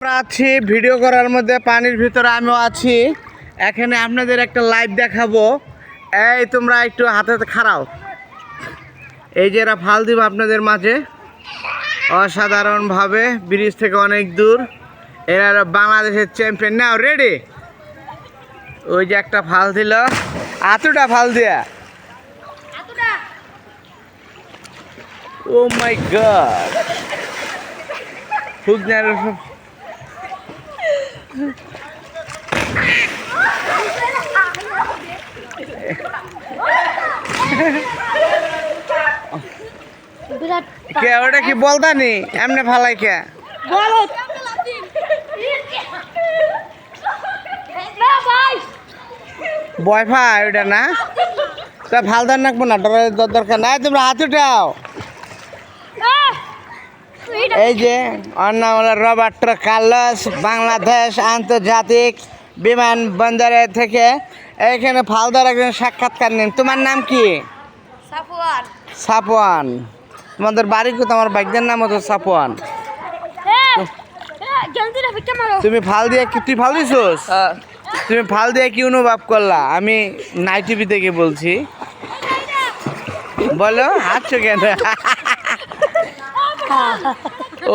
আমরা আছি ভিডিও করার মধ্যে, পানির ভিতরে আমিও আছি। এখানে আপনাদের একটা লাইভ দেখাবো। এই তোমরা একটু হাতে খাড়াও। এই যে এরা ফাল দিব আপনাদের মাঝে অসাধারণভাবে, ব্রিজ থেকে অনেক দূর। এরা বাংলাদেশের চ্যাম্পিয়ন। নাও রেডি। ওই যে একটা ফাল দিল, আতুটা ফাল দিয়া। ও মাই গড, হুগনার কে ওটা কি বলতানি এমনি ফালাই কে বয়ফাই ওটা না, তা ফালদার নাকবো না, ডরের দরকার নাই। তোমরা হাত উঠাও। এই যে ওর নাম হলো রবার্টো কার্লোস, বাংলাদেশ আন্তর্জাতিক বিমানবন্দরে থেকে এখানে ফালদার একজন সাক্ষাৎকার নিন। তোমার নাম কি? সাফওয়ান। সাফওয়ান। তোমাদের বাড়ি কোথাও? আমার বাইকদের নাম হতো সাফওয়ান। তুমি ফাল দিয়ে কি, তুই ফাল দিছোস? তুমি ফাল দিয়ে কি অনুভব করলা? আমি নাই টিভি থেকে বলছি। বলো হাসছো কেন?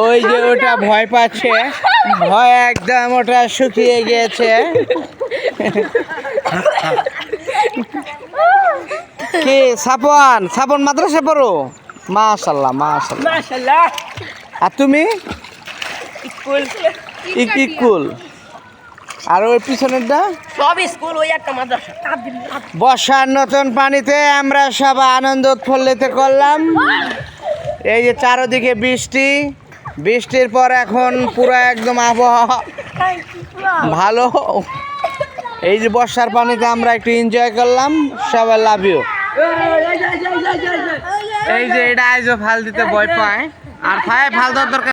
ওই যে ওটা ভয় পাচ্ছে, ভয় একদম ওটা শুকিয়ে গিয়েছে। কি সাফওয়ান, সাফওয়ান মাদ্রাসা পড়ো? মাশাআল্লাহ মাশাআল্লাহ মাশাআল্লাহ। আর তুমি? স্কুল। স্কুল। আর ওই পিছনেরটা সব স্কুল, ওই একটা মাদ্রাসা। বর্ষার নতুন পানিতে আমরা সব আনন্দ উৎফুল্লিত করলাম। এই যে চারদিকে বৃষ্টি, বৃষ্টির পর এখন পুরো একদম আবহাওয়া ভালো। এই যে বর্ষার পানিতে আমরা একটু এনজয় করলাম। সবাই লাভ ইউ। এই যে এটা আইজো ফাল দিতে ভয় পায়, আর ফাল দেওয়ার দরকার।